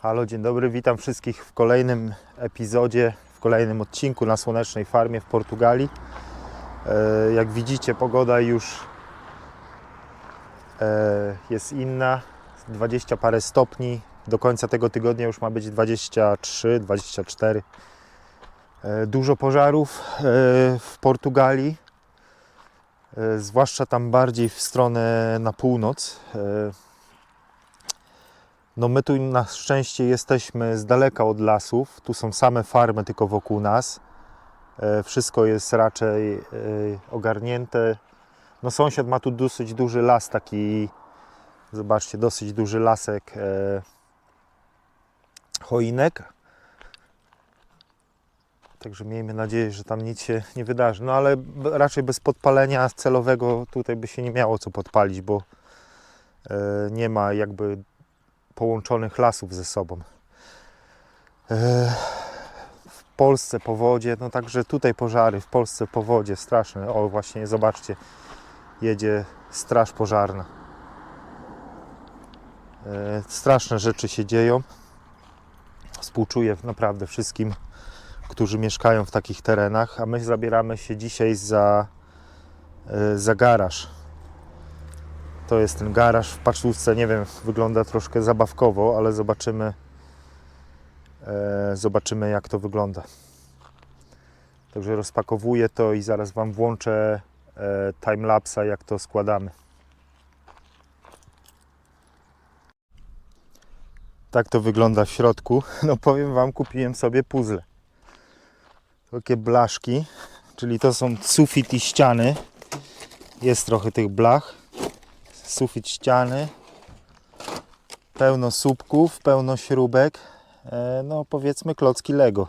Halo, dzień dobry, witam wszystkich w kolejnym epizodzie, w kolejnym odcinku na Słonecznej Farmie w Portugalii. Jak widzicie, pogoda już jest inna, 20 parę stopni. Do końca tego tygodnia już ma być 23, 24. Dużo pożarów w Portugalii, zwłaszcza tam bardziej w stronę na północ. No my tu na szczęście jesteśmy z daleka od lasów, tu są same farmy tylko wokół nas. Wszystko jest raczej ogarnięte. No sąsiad ma tu dosyć duży las, taki, zobaczcie, dosyć duży lasek choinek. Także miejmy nadzieję, że tam nic się nie wydarzy. No ale raczej bez podpalenia celowego tutaj by się nie miało co podpalić, bo nie ma jakby połączonych lasów ze sobą. W Polsce powodzie, no także tutaj pożary, w Polsce powodzie straszne. O właśnie, zobaczcie, jedzie straż pożarna. Straszne rzeczy się dzieją. Współczuję naprawdę wszystkim, którzy mieszkają w takich terenach, a my zabieramy się dzisiaj za garaż. To jest ten garaż w Paczuszce, nie wiem, wygląda troszkę zabawkowo, ale zobaczymy jak to wygląda. Także rozpakowuję to i zaraz Wam włączę timelapsa, jak to składamy. Tak to wygląda w środku. No powiem Wam, kupiłem sobie puzzle. Takie blaszki, czyli to są sufit i ściany. Jest trochę tych blach. Sufit, ściany. Pełno słupków, pełno śrubek. No powiedzmy klocki Lego.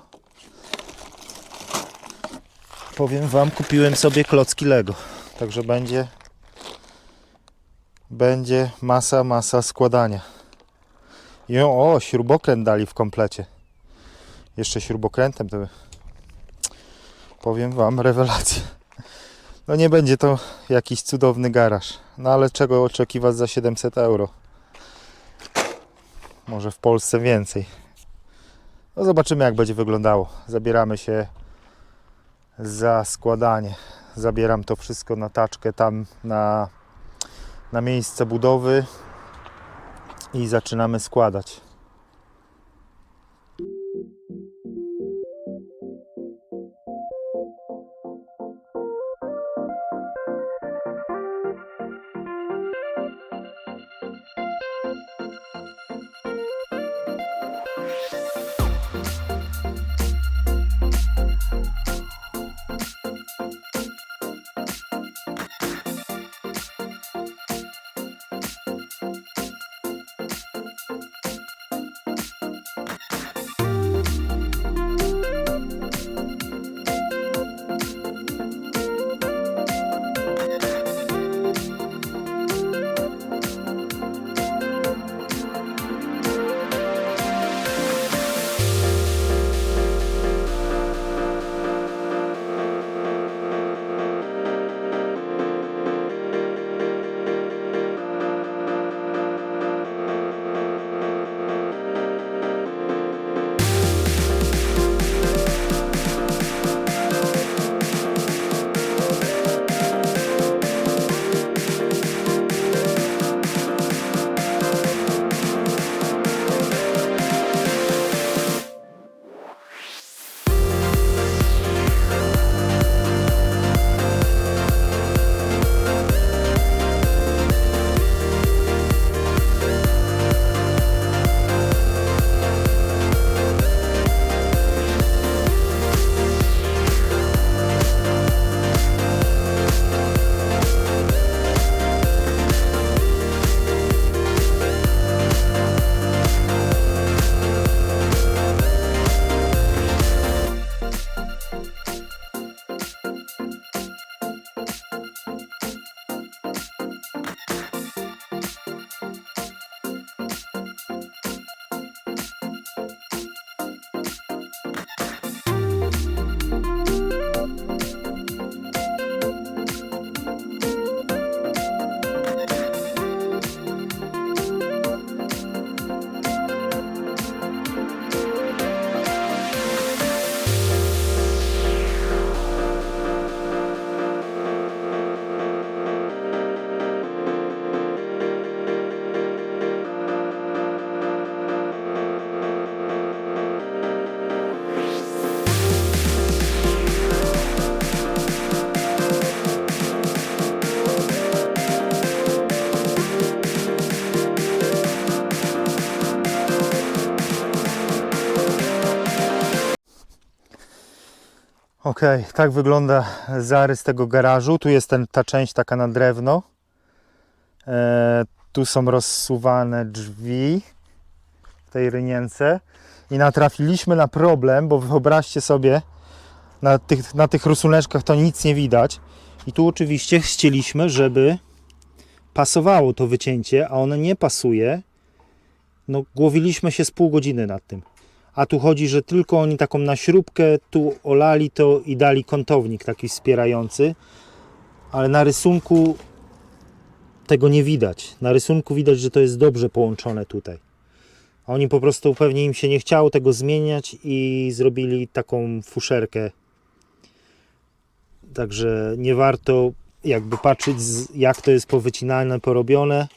Powiem Wam, kupiłem sobie klocki Lego. Także będzie masa składania. I śrubokręt dali w komplecie. Jeszcze śrubokrętem to powiem Wam, rewelacja. No nie będzie to jakiś cudowny garaż. No ale czego oczekiwać za 700 euro? Może w Polsce więcej. No zobaczymy jak będzie wyglądało. Zabieramy się za składanie. Zabieram to wszystko na taczkę tam na miejsce budowy i zaczynamy składać. Ok, tak wygląda zarys tego garażu. Tu jest ta część taka na drewno. Tu są rozsuwane drzwi w tej rynience. I natrafiliśmy na problem, bo wyobraźcie sobie, na tych rysuneczkach to nic nie widać. I tu oczywiście chcieliśmy, żeby pasowało to wycięcie, a ono nie pasuje. No, głowiliśmy się z pół godziny nad tym. A tu chodzi, że tylko oni taką na śrubkę tu olali to i dali kątownik taki wspierający. Ale na rysunku tego nie widać. Na rysunku widać, że to jest dobrze połączone tutaj. A oni po prostu pewnie im się nie chciało tego zmieniać i zrobili taką fuszerkę. Także nie warto jakby patrzeć, jak to jest powycinane, porobione,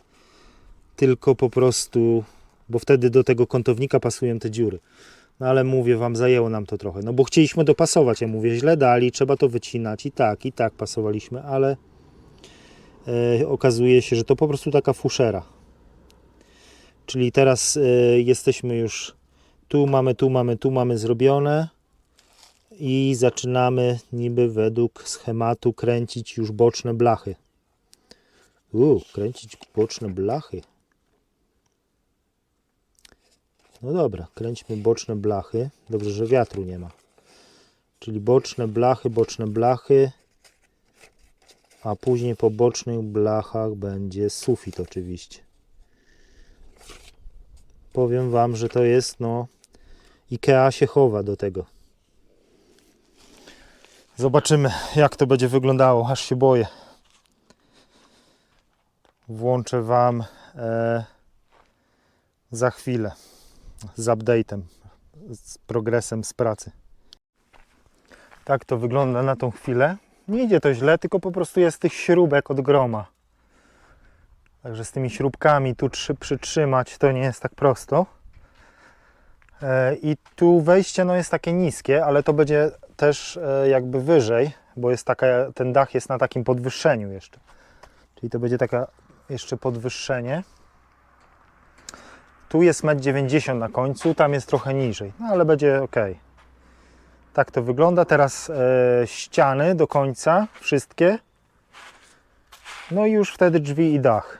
tylko po prostu, bo wtedy do tego kątownika pasują te dziury. No ale mówię wam, zajęło nam to trochę, no bo chcieliśmy dopasować, ja mówię, źle dali, trzeba to wycinać i tak pasowaliśmy, ale okazuje się, że to po prostu taka fuszera. Czyli teraz jesteśmy już tu mamy zrobione i zaczynamy niby według schematu kręcić już boczne blachy. Kręcić boczne blachy. No dobra, kręćmy boczne blachy. Dobrze, że wiatru nie ma. Czyli boczne blachy. A później po bocznych blachach będzie sufit oczywiście. Powiem wam, że to jest, no, IKEA się chowa do tego. Zobaczymy, jak to będzie wyglądało, aż się boję. Włączę wam za chwilę z update'em, z progresem z pracy. Tak to wygląda na tą chwilę. Nie idzie to źle, tylko po prostu jest tych śrubek od groma. Także z tymi śrubkami tu przytrzymać to nie jest tak prosto. I tu wejście no jest takie niskie, ale to będzie też jakby wyżej, bo jest ten dach jest na takim podwyższeniu jeszcze. Czyli to będzie taka jeszcze podwyższenie. Tu jest 1,90 m na końcu, tam jest trochę niżej, no ale będzie ok. Tak to wygląda. Teraz ściany do końca, wszystkie. No i już wtedy drzwi i dach.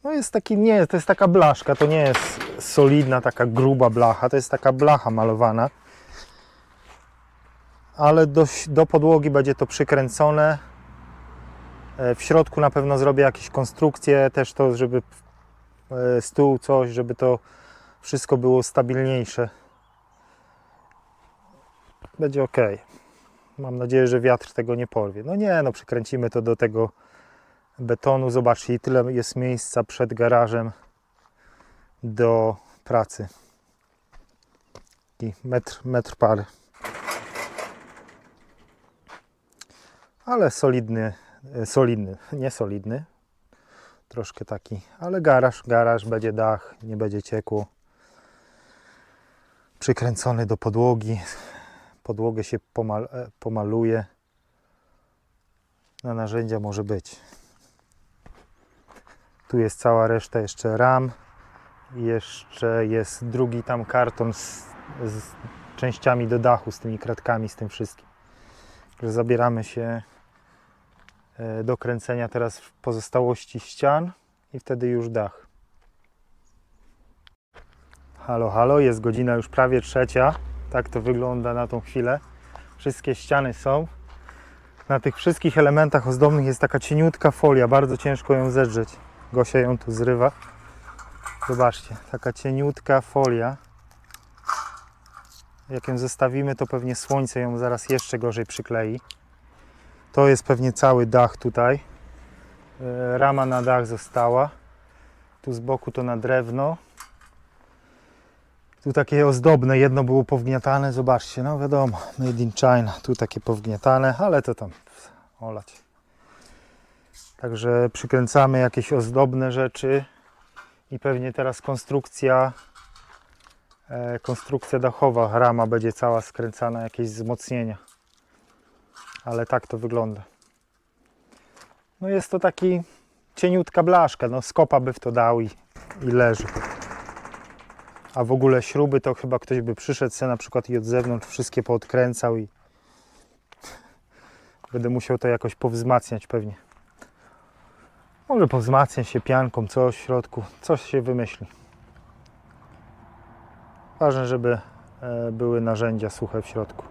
No jest taki, nie, to jest taka blaszka, to nie jest solidna, taka gruba blacha, to jest taka blacha malowana. Ale do podłogi będzie to przykręcone. W środku na pewno zrobię jakieś konstrukcje, też to, żeby stół, coś, żeby to wszystko było stabilniejsze. Będzie ok. Mam nadzieję, że wiatr tego nie porwie. No nie, no przykręcimy to do tego betonu. Zobaczcie, tyle jest miejsca przed garażem do pracy. I metr pary. Ale solidny, nie solidny. Troszkę taki, ale garaż, będzie dach, nie będzie ciekło. Przykręcony do podłogi. Podłogę się pomaluje. Na narzędzia może być. Tu jest cała reszta jeszcze ram. Jeszcze jest drugi tam karton z częściami do dachu, z tymi kratkami, z tym wszystkim. Zabieramy się do kręcenia teraz pozostałości ścian i wtedy już dach. Halo, halo, jest godzina już prawie 3. Tak to wygląda na tą chwilę. Wszystkie ściany są. Na tych wszystkich elementach ozdobnych jest taka cieniutka folia, bardzo ciężko ją zedrzeć. Gosia ją tu zrywa. Zobaczcie, taka cieniutka folia. Jak ją zostawimy, to pewnie słońce ją zaraz jeszcze gorzej przyklei. To jest pewnie cały dach tutaj. Rama na dach została. Tu z boku to na drewno. Tu takie ozdobne, jedno było powgniatane, zobaczcie, no wiadomo, made in China. Tu takie powgniatane, ale to tam olać. Także przykręcamy jakieś ozdobne rzeczy i pewnie teraz konstrukcja dachowa, rama będzie cała skręcana, jakieś wzmocnienia. Ale tak to wygląda. No jest to taki cieniutka blaszka, no skopa by w to dał i leży. A w ogóle śruby to chyba ktoś by przyszedł sobie na przykład i od zewnątrz wszystkie poodkręcał i będę musiał to jakoś powzmacniać pewnie. Może powzmacnia się pianką, coś w środku, coś się wymyśli. Ważne, żeby były narzędzia suche w środku.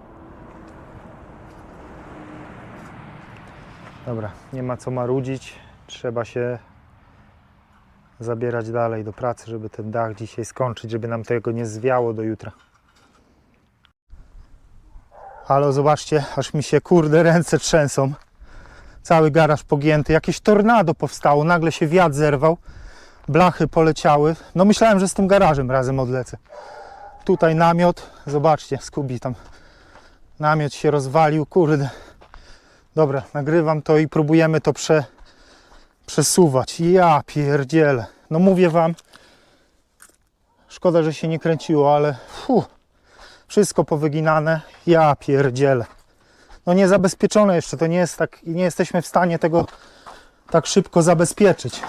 Dobra, nie ma co marudzić. Trzeba się zabierać dalej do pracy, żeby ten dach dzisiaj skończyć, żeby nam tego nie zwiało do jutra. Halo, zobaczcie, aż mi się kurde ręce trzęsą. Cały garaż pogięty, jakieś tornado powstało, nagle się wiatr zerwał, blachy poleciały. No myślałem, że z tym garażem razem odlecę. Tutaj namiot, zobaczcie, Skubi tam namiot się rozwalił, kurde. Dobra, nagrywam to i próbujemy to przesuwać. Ja pierdzielę. No mówię wam, szkoda, że się nie kręciło, ale wszystko powyginane. Ja pierdzielę. No niezabezpieczone jeszcze, to nie jest tak, nie jesteśmy w stanie tego tak szybko zabezpieczyć.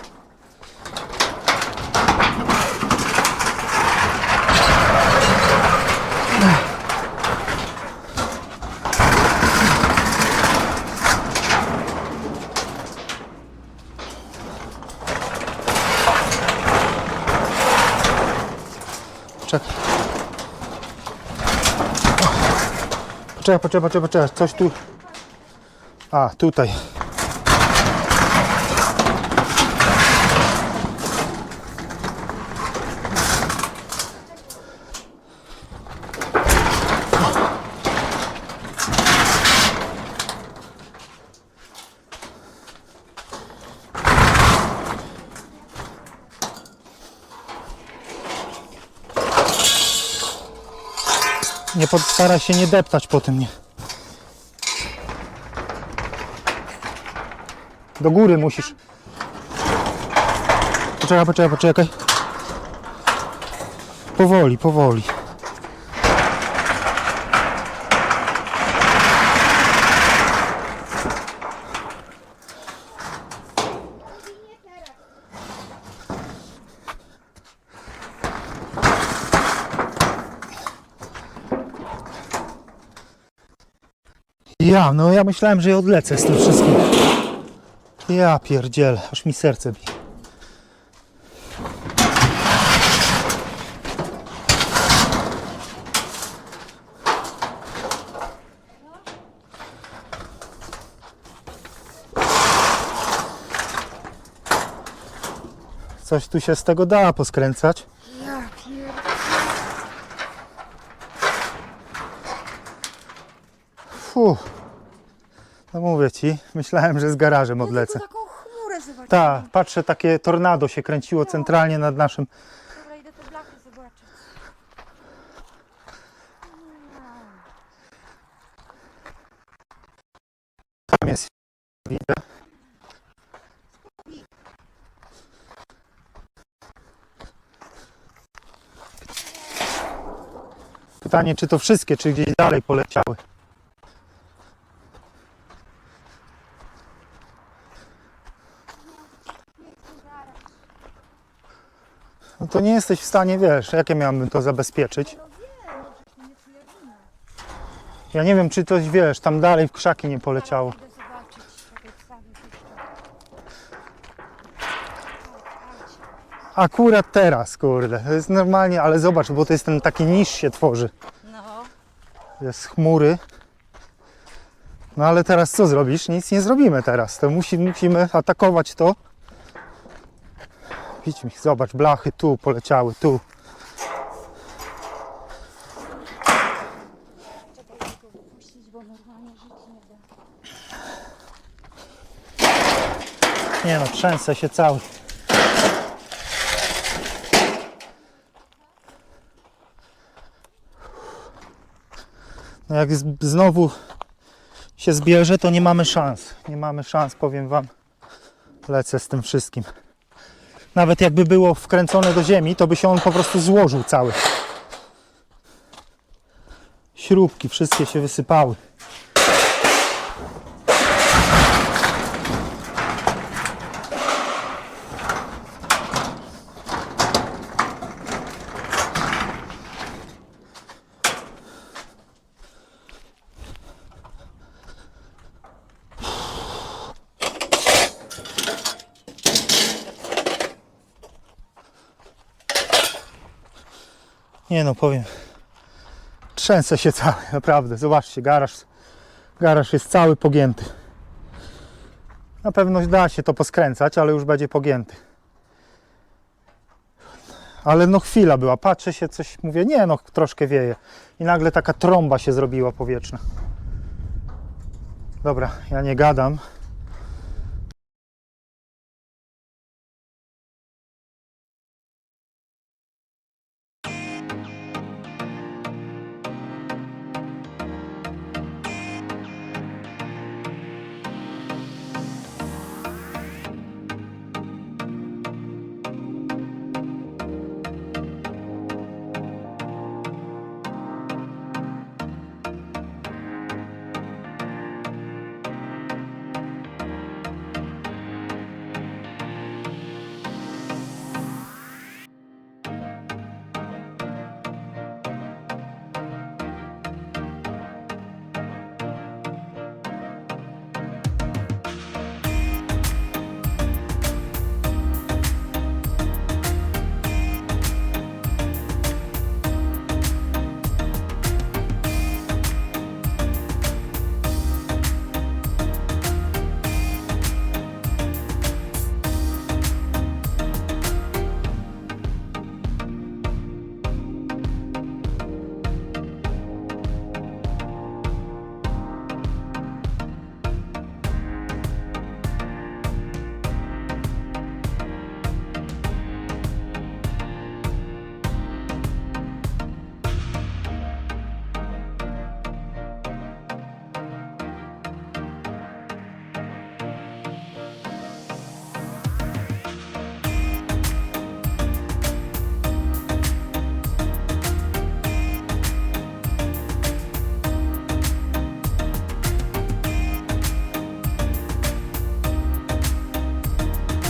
Poczekaj, coś tu... A, tutaj. Staraj się nie deptać po tym, nie. Do góry musisz. Poczekaj. Powoli. Ja myślałem, że ja odlecę z tym wszystkim. Ja pierdzielę, aż mi serce bije. Coś tu się z tego da poskręcać. No mówię ci, myślałem, że z garażem odlecę. Taką chmurę zobaczyłam. Tak, patrzę, takie tornado się kręciło centralnie nad naszym... Dobra, idę te blachy zobaczyć. Tam jest... Widzę. Pytanie, czy to wszystkie, czy gdzieś dalej poleciały. No to nie jesteś w stanie, wiesz, jak ja miałbym to zabezpieczyć. Ja nie wiem, czy coś, wiesz, tam dalej w krzaki nie poleciało. Idę zobaczyć. Akurat teraz, kurde, to jest normalnie, ale zobacz, bo to jest ten taki niż się tworzy. No. Jest chmury. No ale teraz co zrobisz? Nic nie zrobimy teraz. To musimy atakować to. Idź mi, zobacz, blachy tu poleciały, tu. Czekaj, tylko wypuścić, bo normalnie żyć nie da. Nie no, trzęsę się cały. No jak znowu się zbierze, to nie mamy szans. Nie mamy szans, powiem wam. Lecę z tym wszystkim. Nawet jakby było wkręcone do ziemi, to by się on po prostu złożył cały. Śrubki wszystkie się wysypały. Nie no, powiem, trzęsę się cały, naprawdę. Zobaczcie, garaż jest cały pogięty. Na pewno da się to poskręcać, ale już będzie pogięty. Ale no chwila była, patrzę się, coś mówię, nie no, troszkę wieje. I nagle taka trąba się zrobiła powietrzna. Dobra, ja nie gadam.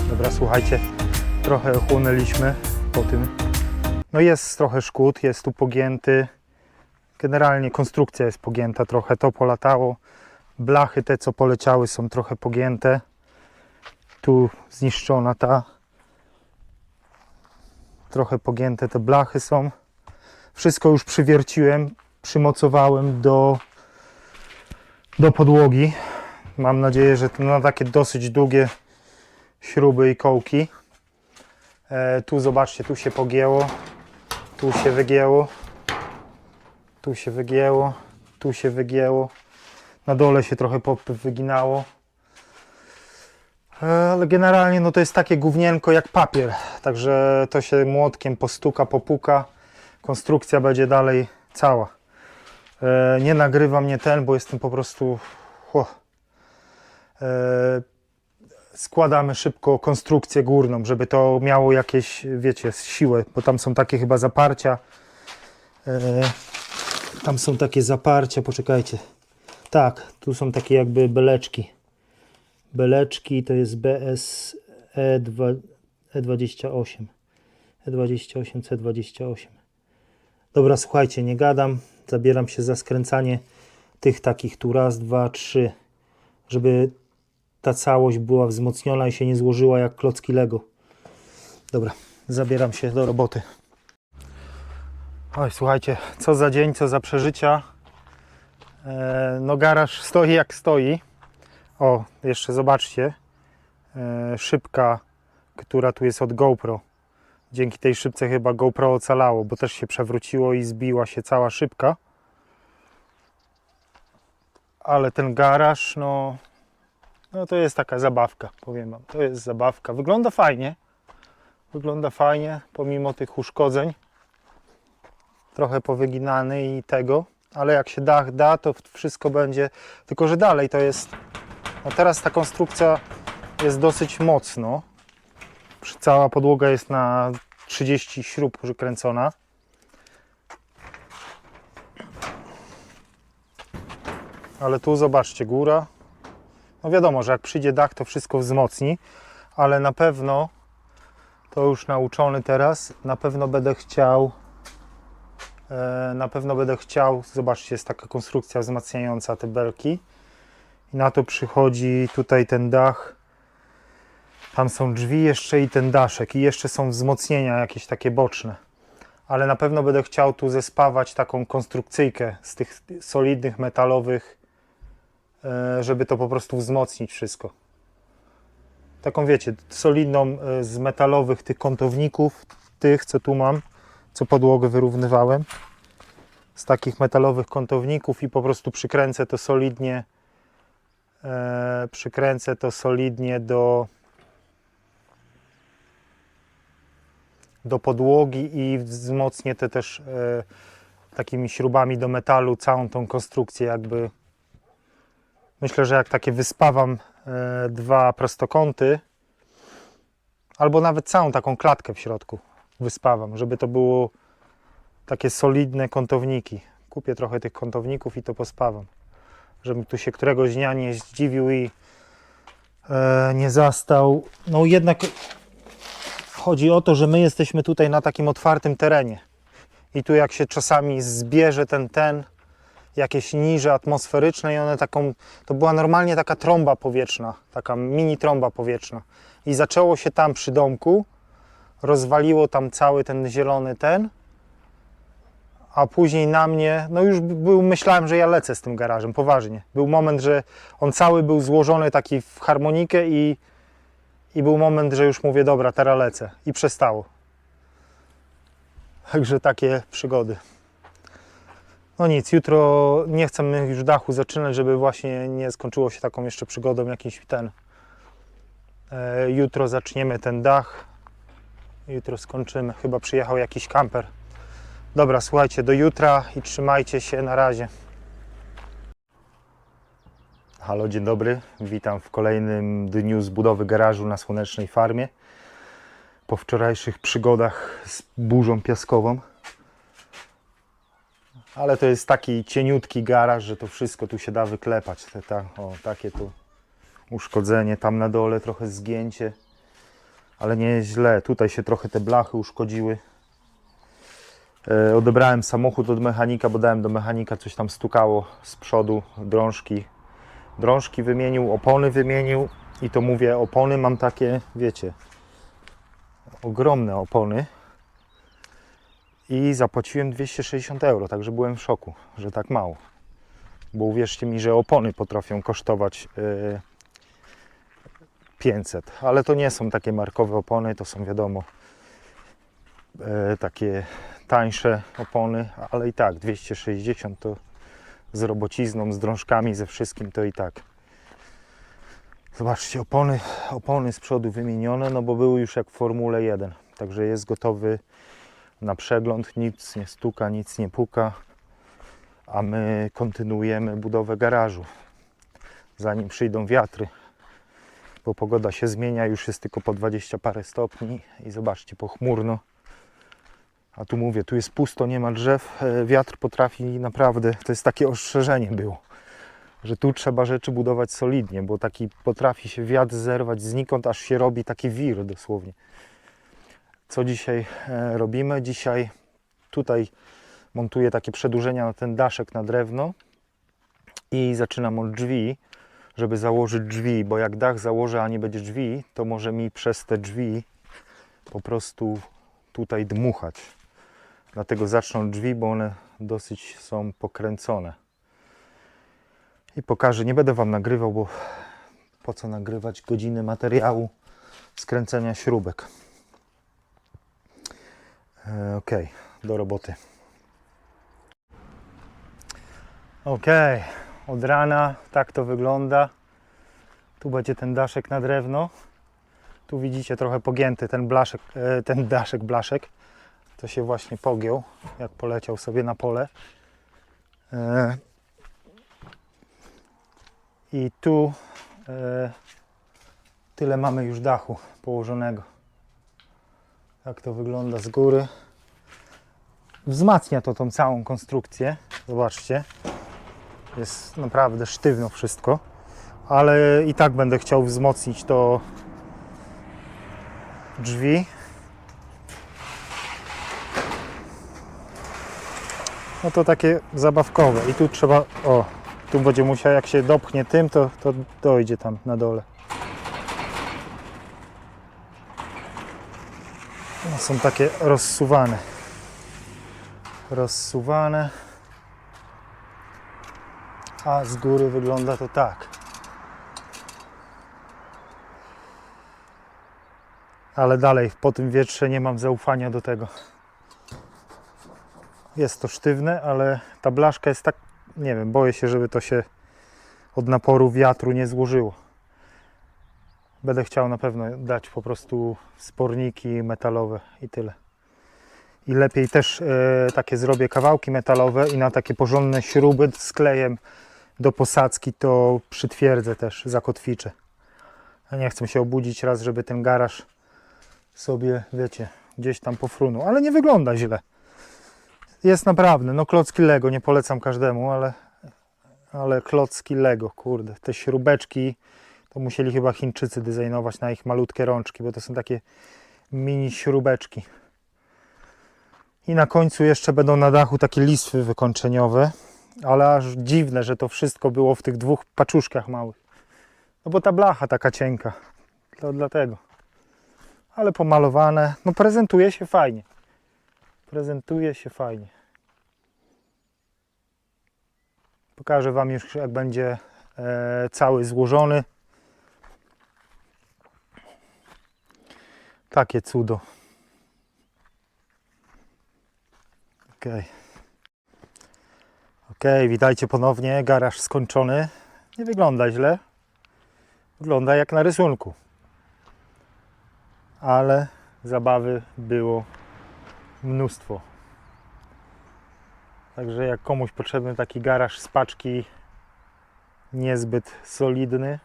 Dobra, słuchajcie, trochę ochłonęliśmy po tym. No jest trochę szkód, jest tu pogięty. Generalnie konstrukcja jest pogięta trochę, to polatało. Blachy te, co poleciały, są trochę pogięte. Tu zniszczona ta. Trochę pogięte te blachy są. Wszystko już przywierciłem, przymocowałem do podłogi. Mam nadzieję, że to na takie dosyć długie śruby i kołki. Tu zobaczcie, tu się pogięło, tu się wygięło, tu się wygięło, tu się wygięło, na dole się trochę wyginało. Ale generalnie no to jest takie gównienko jak papier, także to się młotkiem postuka, popuka, konstrukcja będzie dalej cała. Nie nagrywa mnie ten, bo jestem po prostu... Składamy szybko konstrukcję górną, żeby to miało jakieś, wiecie, siłę, bo tam są takie chyba zaparcia. Tam są takie zaparcia, poczekajcie. Tak, tu są takie jakby beleczki. Beleczki to jest BSE28. E28, C28. Dobra, słuchajcie, nie gadam. Zabieram się za skręcanie tych takich tu raz, dwa, trzy, żeby ta całość była wzmocniona i się nie złożyła jak klocki Lego. Dobra, zabieram się do roboty. Oj, słuchajcie, co za dzień, co za przeżycia. No garaż stoi jak stoi. O, jeszcze zobaczcie. Szybka, która tu jest od GoPro. Dzięki tej szybce chyba GoPro ocalało, bo też się przewróciło i zbiła się cała szybka. Ale ten garaż, no to jest taka zabawka, powiem wam. To jest zabawka. Wygląda fajnie. Wygląda fajnie, pomimo tych uszkodzeń. Trochę powyginany i tego. Ale jak się dach da, to wszystko będzie... Tylko że dalej to jest... No teraz ta konstrukcja jest dosyć mocno. Cała podłoga jest na 30 śrub przykręcona. Ale tu zobaczcie, góra. No wiadomo, że jak przyjdzie dach, to wszystko wzmocni, ale na pewno, to już nauczony teraz, na pewno będę chciał, zobaczcie, jest taka konstrukcja wzmacniająca te belki i na to przychodzi tutaj ten dach, tam są drzwi jeszcze i ten daszek i jeszcze są wzmocnienia jakieś takie boczne, ale na pewno będę chciał tu zespawać taką konstrukcyjkę z tych solidnych, metalowych, żeby to po prostu wzmocnić wszystko. Taką wiecie, solidną z metalowych tych kątowników, tych co tu mam, co podłogę wyrównywałem. Z takich metalowych kątowników i po prostu przykręcę to solidnie do podłogi i wzmocnię te też takimi śrubami do metalu całą tą konstrukcję jakby. Myślę, że jak takie wyspawam dwa prostokąty albo nawet całą taką klatkę w środku wyspawam, żeby to było takie solidne kątowniki. Kupię trochę tych kątowników i to pospawam, żeby tu się któregoś dnia nie zdziwił i nie zastał. No jednak chodzi o to, że my jesteśmy tutaj na takim otwartym terenie i tu jak się czasami zbierze ten jakieś niże atmosferyczne i one taką, to była normalnie taka trąba powietrzna, taka mini trąba powietrzna i zaczęło się tam przy domku, rozwaliło tam cały ten zielony a później na mnie, no już myślałem, że ja lecę z tym garażem, poważnie. Był moment, że on cały był złożony taki w harmonikę i był moment, że już mówię, dobra, teraz lecę i przestało. Także takie przygody. No nic, jutro nie chcę już dachu zaczynać, żeby właśnie nie skończyło się taką jeszcze przygodą jakimś jutro zaczniemy ten dach. Jutro skończymy. Chyba przyjechał jakiś kamper. Dobra, słuchajcie, do jutra i trzymajcie się, na razie. Halo, dzień dobry. Witam w kolejnym dniu z budowy garażu na Słonecznej Farmie. Po wczorajszych przygodach z burzą piaskową. Ale to jest taki cieniutki garaż, że to wszystko tu się da wyklepać. Takie tu uszkodzenie, tam na dole trochę zgięcie. Ale nie jest źle. Tutaj się trochę te blachy uszkodziły. Odebrałem samochód od mechanika, bo dałem do mechanika, coś tam stukało z przodu, drążki wymienił, opony wymienił i to mówię, opony mam takie, wiecie, ogromne opony i zapłaciłem 260 euro, także byłem w szoku, że tak mało, bo uwierzcie mi, że opony potrafią kosztować 500, ale to nie są takie markowe opony, to są wiadomo takie tańsze opony, ale i tak 260 to z robocizną, z drążkami, ze wszystkim to i tak. Zobaczcie, opony z przodu wymienione, no bo były już jak w Formule 1, także jest gotowy na przegląd, nic nie stuka, nic nie puka, a my kontynuujemy budowę garażu, zanim przyjdą wiatry, bo pogoda się zmienia, już jest tylko po 20 parę stopni i zobaczcie, pochmurno. A tu mówię, tu jest pusto, nie ma drzew, wiatr potrafi naprawdę, to jest takie ostrzeżenie było, że tu trzeba rzeczy budować solidnie, bo taki potrafi się wiatr zerwać znikąd, aż się robi taki wir dosłownie. Co dzisiaj robimy? Dzisiaj tutaj montuję takie przedłużenia na ten daszek na drewno i zaczynam od drzwi, żeby założyć drzwi, bo jak dach założę, a nie będzie drzwi, to może mi przez te drzwi po prostu tutaj dmuchać. Dlatego zacznę od drzwi, bo one dosyć są pokręcone. I pokażę, nie będę Wam nagrywał, bo po co nagrywać godziny materiału skręcenia śrubek. Ok, do roboty. Ok, od rana tak to wygląda. Tu będzie ten daszek na drewno. Tu widzicie trochę pogięty ten blaszek. To się właśnie pogiął, jak poleciał sobie na pole. I tu tyle mamy już dachu położonego. Tak to wygląda z góry. Wzmacnia to tą całą konstrukcję. Zobaczcie. Jest naprawdę sztywno wszystko. Ale i tak będę chciał wzmocnić to drzwi. No to takie zabawkowe. I tu trzeba, tu będzie musiał, jak się dopchnie tym, to dojdzie tam na dole. No, są takie rozsuwane. rozsuwane. A z góry wygląda to tak. Ale dalej, po tym wietrze nie mam zaufania do tego. Jest to sztywne, ale ta blaszka jest tak, nie wiem, boję się, żeby to się od naporu wiatru nie złożyło. Będę chciał na pewno dać po prostu sporniki metalowe i tyle. I lepiej też takie zrobię kawałki metalowe i na takie porządne śruby z klejem do posadzki to przytwierdzę też, zakotwiczę. Ja nie chcę się obudzić raz, żeby ten garaż sobie, wiecie, gdzieś tam pofrunął. Ale nie wygląda źle. Jest naprawdę, no klocki Lego, nie polecam każdemu, ale klocki Lego, kurde. Te śrubeczki to musieli chyba Chińczycy designować na ich malutkie rączki, bo to są takie mini śrubeczki. I na końcu jeszcze będą na dachu takie listwy wykończeniowe, ale aż dziwne, że to wszystko było w tych dwóch paczuszkach małych. No bo ta blacha taka cienka, to dlatego. Ale pomalowane, no prezentuje się fajnie. Prezentuje się fajnie. Pokażę Wam już, jak będzie cały złożony. Takie cudo. Ok, witajcie ponownie. Garaż skończony. Nie wygląda źle. Wygląda jak na rysunku. Ale zabawy było mnóstwo. Także jak komuś potrzebny taki garaż z paczki niezbyt solidny.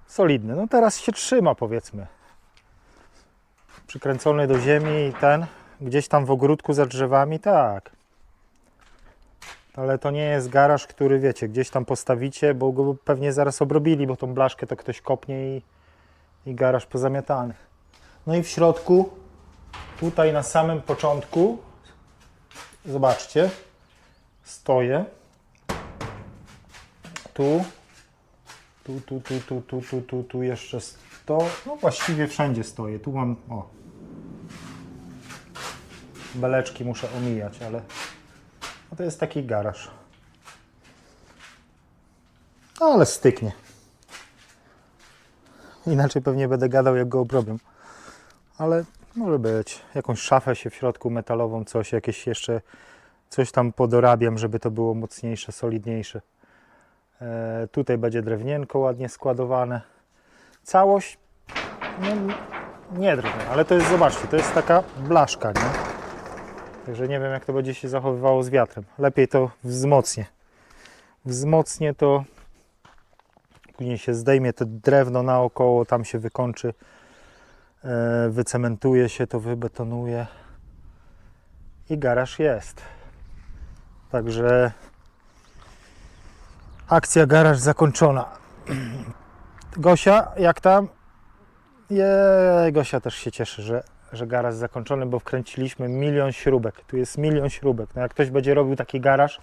Solidny, no teraz się trzyma, powiedzmy. Przykręcony do ziemi i ten gdzieś tam w ogródku za drzewami, tak. Ale to nie jest garaż, który wiecie, gdzieś tam postawicie, bo go pewnie zaraz obrobili, bo tą blaszkę to ktoś kopnie i garaż pozamiatany. No i w środku, tutaj na samym początku, zobaczcie, stoję. Tu jeszcze no właściwie wszędzie stoję. Tu mam, o, beleczki muszę omijać, ale no to jest taki garaż. Ale styknie. Inaczej pewnie będę gadał, jak go obrobię. Ale może być. Jakąś szafę się w środku metalową, coś, jakieś jeszcze coś tam podorabiam, żeby to było mocniejsze, solidniejsze. Tutaj będzie drewnienko ładnie składowane. Całość no, nie drewno, ale to jest, zobaczcie, to jest taka blaszka, nie? Także nie wiem, jak to będzie się zachowywało z wiatrem. Lepiej to wzmocnię. Wzmocnię to, później się zdejmie to drewno naokoło, tam się wykończy, wycementuje się, to wybetonuje i garaż jest. Także akcja garaż zakończona. Gosia, jak tam? Gosia też się cieszy, że garaż zakończony, bo wkręciliśmy 1 000 000 śrubek. Tu jest 1 000 000 śrubek. No jak ktoś będzie robił taki garaż,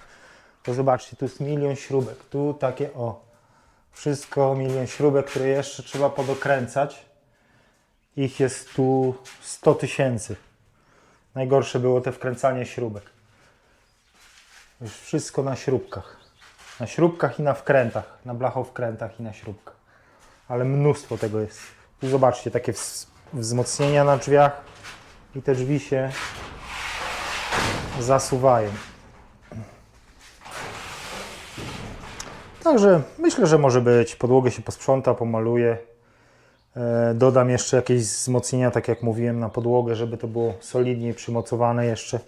to zobaczcie, tu jest 1 000 000 śrubek. Tu takie, o, wszystko 1 000 000 śrubek, które jeszcze trzeba podokręcać. Ich jest tu 100 000. Najgorsze było te wkręcanie śrubek. Już wszystko na śrubkach. Na śrubkach i na wkrętach. Na blachowkrętach i na śrubkach. Ale mnóstwo tego jest. Tu zobaczcie, takie wzmocnienia na drzwiach i te drzwi się zasuwają. Także myślę, że może być. Podłogę się posprząta, pomaluję. Dodam jeszcze jakieś wzmocnienia, tak jak mówiłem, na podłogę, żeby to było solidniej przymocowane jeszcze.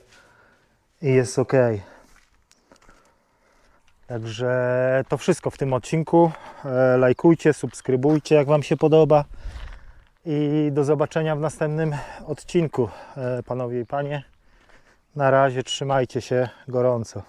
I jest ok. Także to wszystko w tym odcinku. Lajkujcie, subskrybujcie, jak Wam się podoba. I do zobaczenia w następnym odcinku, panowie i panie. Na razie trzymajcie się gorąco.